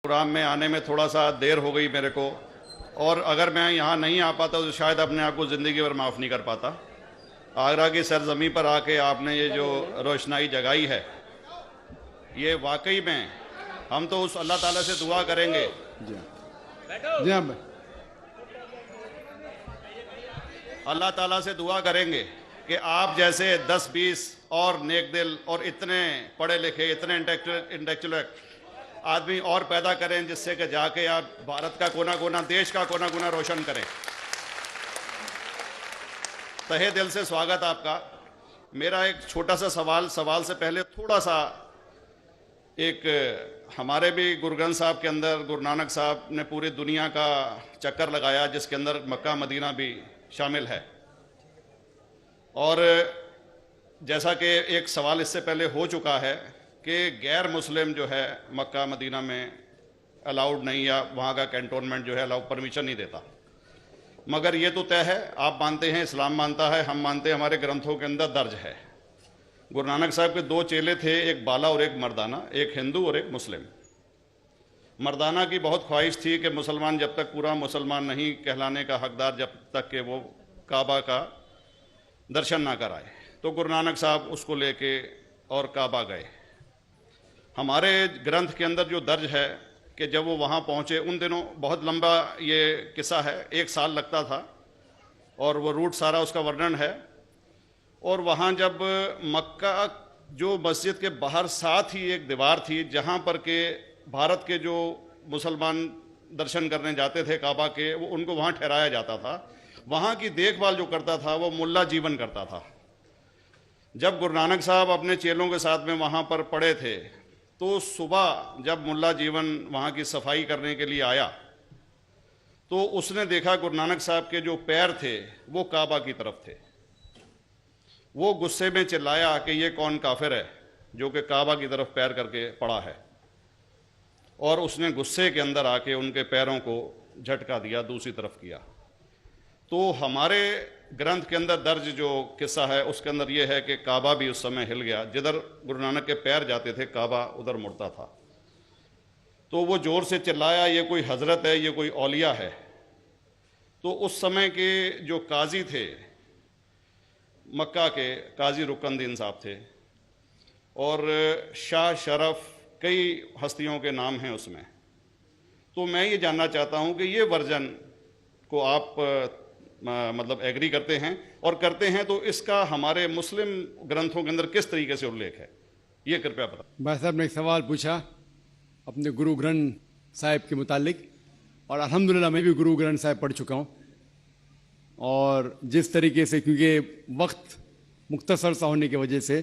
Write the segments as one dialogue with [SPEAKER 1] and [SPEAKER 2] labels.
[SPEAKER 1] Programme में आने में थोड़ा सा देर हो गई मेरे को, और अगर मैं यहाँ नहीं आ पाता तो शायद अपने आप को ज़िंदगी भर माफ़ नहीं कर पाता। आगरा की सरजमी पर आके आपने ये जो रोशनाई जगाई है, ये वाकई में हम तो उस अल्लाह ताला से दुआ करेंगे।
[SPEAKER 2] जी हाँ।
[SPEAKER 1] अल्लाह ताला से दुआ करेंगे कि आप जैसे 10-20 और नेक दिल और इतने पढ़े लिखे, इतने इंटेलेक्चुअल आदमी और पैदा करें, जिससे कि जाके आप भारत का कोना कोना, देश का कोना कोना रोशन करें। तहे दिल से स्वागत आपका। मेरा एक छोटा सा सवाल से पहले थोड़ा सा, एक हमारे भी गुरु ग्रंथ साहब के अंदर गुरु नानक साहब ने पूरी दुनिया का चक्कर लगाया, जिसके अंदर मक्का मदीना भी शामिल है। और जैसा कि एक सवाल इससे पहले हो चुका है कि गैर मुस्लिम जो है मक्का मदीना में अलाउड नहीं, या वहाँ का कैंटोनमेंट जो है अलाउ परमिशन नहीं देता। मगर ये तो तय है, आप मानते हैं, इस्लाम मानता है, हम मानते हैं, हमारे ग्रंथों के अंदर दर्ज है। गुरु नानक साहब के 2 चेले थे, एक बाला और एक मर्दाना, एक हिंदू और एक मुस्लिम। मर्दाना की बहुत ख्वाहिश थी कि मुसलमान जब तक पूरा मुसलमान नहीं कहलाने का हकदार, जब तक कि वो काबा का दर्शन ना कराए, तो गुरु नानक साहब उसको लेके और काबा गए। हमारे ग्रंथ के अंदर जो दर्ज है कि जब वो वहाँ पहुँचे, उन दिनों बहुत लंबा ये किस्सा है, 1 साल लगता था, और वो रूट सारा उसका वर्णन है। और वहाँ जब मक्का जो मस्जिद के बाहर साथ ही एक दीवार थी, जहाँ पर के भारत के जो मुसलमान दर्शन करने जाते थे काबा के, वो उनको वहाँ ठहराया जाता था। वहाँ की देखभाल जो करता था वो मुल्ला जीवन करता था। जब गुरु नानक साहब अपने चेलों के साथ में वहाँ पर पड़े थे, तो सुबह जब मुल्ला जीवन वहाँ की सफाई करने के लिए आया, तो उसने देखा गुरु नानक साहब के जो पैर थे वो काबा की तरफ थे। वो गुस्से में चिल्लाया कि ये कौन काफिर है जो कि काबा की तरफ पैर करके पड़ा है, और उसने गुस्से के अंदर आके उनके पैरों को झटका दिया, दूसरी तरफ किया। तो हमारे ग्रंथ के अंदर दर्ज जो किस्सा है उसके अंदर ये है कि काबा भी उस समय हिल गया, जिधर गुरु नानक के पैर जाते थे काबा उधर मुड़ता था। तो वो जोर से चिल्लाया, ये कोई हजरत है, ये कोई औलिया है। तो उस समय के जो काजी थे मक्का के, काजी रुकनुद्दीन साहब थे, और शाह शरफ, कई हस्तियों के नाम हैं उसमें। तो मैं ये जानना चाहता हूँ कि ये वर्जन को आप मतलब एग्री करते हैं, और करते हैं तो इसका हमारे मुस्लिम ग्रंथों के अंदर किस तरीके से उल्लेख है, ये कृपया बताएं।
[SPEAKER 2] भाई साहब ने एक सवाल पूछा अपने गुरु ग्रंथ साहिब के मुतालिक, और अल्हम्दुलिल्लाह मैं भी गुरु ग्रंथ साहिब पढ़ चुका हूँ। और जिस तरीके से, क्योंकि वक्त मुख्तसर सा होने की वजह से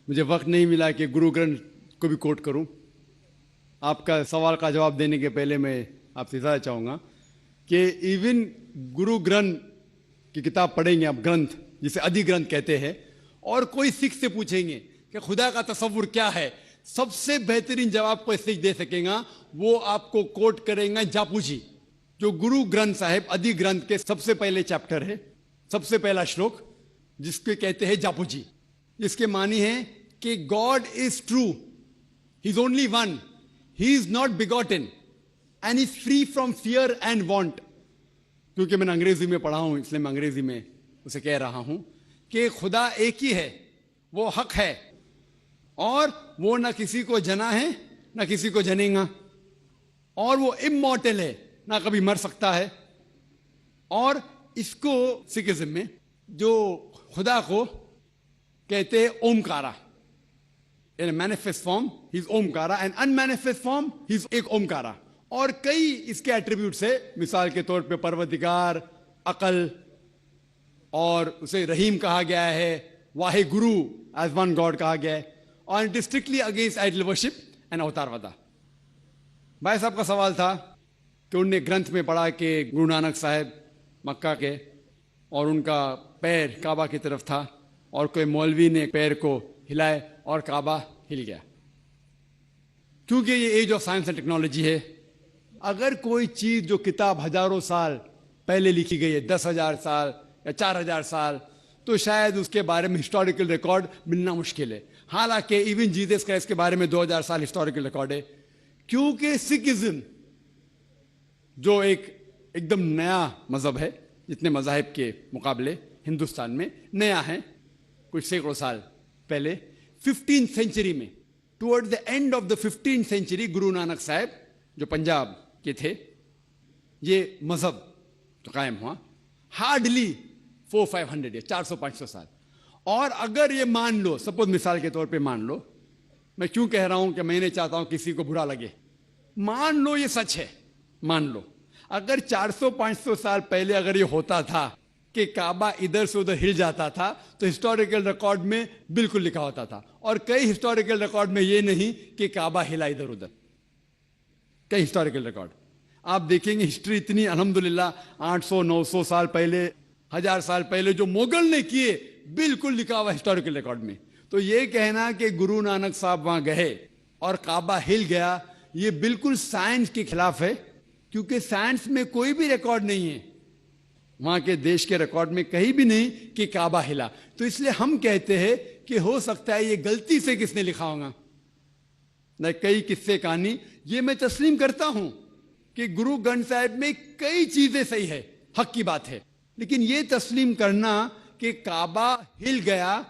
[SPEAKER 2] मुझे वक्त नहीं मिला कि गुरु ग्रंथ को भी कोट करूँ। आपका सवाल का जवाब देने के पहले मैं आपसे ज़्यादा चाहूँगा कि इवन गुरु ग्रंथ की किताब पढ़ेंगे आप, ग्रंथ जिसे आदि ग्रंथ कहते हैं, और कोई सिख से पूछेंगे कि खुदा का तसव्वुर क्या है, सबसे बेहतरीन जवाब कोई सिख दे सकेगा, वो आपको कोट करेंगे जापू जी, जो गुरु ग्रंथ साहिब आदि ग्रंथ के सबसे पहले चैप्टर है, सबसे पहला श्लोक, जिसके कहते हैं जापू जी। इसके मानी है कि God is true, he is only one, he is not begotten and is free from fear and want. क्योंकि मैंने अंग्रेजी में पढ़ा हूं, इसलिए मैं अंग्रेजी में उसे कह रहा हूं कि खुदा एक ही है, वो हक है, और वो ना किसी को जना है ना किसी को जनेगा, और वो इमॉर्टल है, ना कभी मर सकता है। और इसको सिखिज्म में जो खुदा को कहते हैं Omkara, in manifest form he is Omkara, and unmanifest form he is एक ओमकारा। और कई इसके एट्रीब्यूट्स है, मिसाल के तौर पे परवरदिगार, अकल, और उसे रहीम कहा गया है, Wahe Guru as one God कहा गया है, और it is strictly against idol worship and अवतारवादा। भाई साहब का सवाल था कि उनने ग्रंथ में पढ़ा कि गुरु नानक साहब मक्का के, और उनका पैर काबा की तरफ था, और कोई मौलवी ने पैर को हिलाए और काबा हिल गया। क्योंकि ये age of science and technology है, अगर कोई चीज जो किताब हजारों साल पहले लिखी गई है, 10,000 साल या 4,000 साल, तो शायद उसके बारे में हिस्टोरिकल रिकॉर्ड मिलना मुश्किल है। हालांकि इवन जीसस क्राइस्ट के बारे में 2000 साल हिस्टोरिकल रिकॉर्ड है क्योंकि सिखिज्म जो एक एकदम नया मजहब है, जितने मजाहिब के मुकाबले हिंदुस्तान में नया है, कुछ सैकड़ों साल पहले 15th सेंचुरी में, toward the end of the 15th century, Guru Nanak साहब जो पंजाब के थे, ये मजहब तो कायम हुआ हार्डली 400-500 या 400-500 साल। और अगर ये मान लो, सपोज मिसाल के तौर पे मान लो, मैं क्यों कह रहा हूं कि मैं नहीं चाहता हूं किसी को बुरा लगे, मान लो ये सच है, मान लो अगर 400-500 साल पहले अगर ये होता था कि काबा इधर से उधर हिल जाता था, तो हिस्टोरिकल रिकॉर्ड में बिल्कुल लिखा होता था। और कई हिस्टोरिकल रिकॉर्ड में ये नहीं कि काबा हिला इधर उधर, कई हिस्टोरिकल रिकॉर्ड आप देखेंगे। हिस्ट्री इतनी अल्हम्दुलिल्लाह 800-900 साल पहले, 1000 साल पहले जो मुगल ने किए, बिल्कुल लिखा हुआ हिस्टोरिकल रिकॉर्ड में। तो ये कहना कि गुरु नानक साहब वहां गए और काबा हिल गया, ये बिल्कुल साइंस के खिलाफ है, क्योंकि साइंस में कोई भी रिकॉर्ड नहीं है, वहां के देश के रिकॉर्ड में कहीं भी नहीं कि काबा हिला। तो इसलिए हम कहते हैं कि हो सकता है ये गलती से किसने लिखा होगा, न कई किस्से कहानी। ये मैं तस्लीम करता हूं कि गुरु ग्रंथ साहिब में कई चीजें सही है, हक की बात है, लेकिन ये तस्लीम करना कि काबा हिल गया,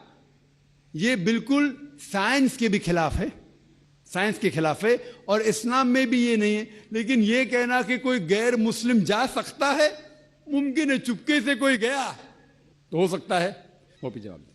[SPEAKER 2] ये बिल्कुल साइंस के भी खिलाफ है, साइंस के खिलाफ है। और इस्लाम में भी ये नहीं है। लेकिन ये कहना कि कोई गैर मुस्लिम जा सकता है, मुमकिन है चुपके से कोई गया तो हो सकता है, वो भी जवाब दे।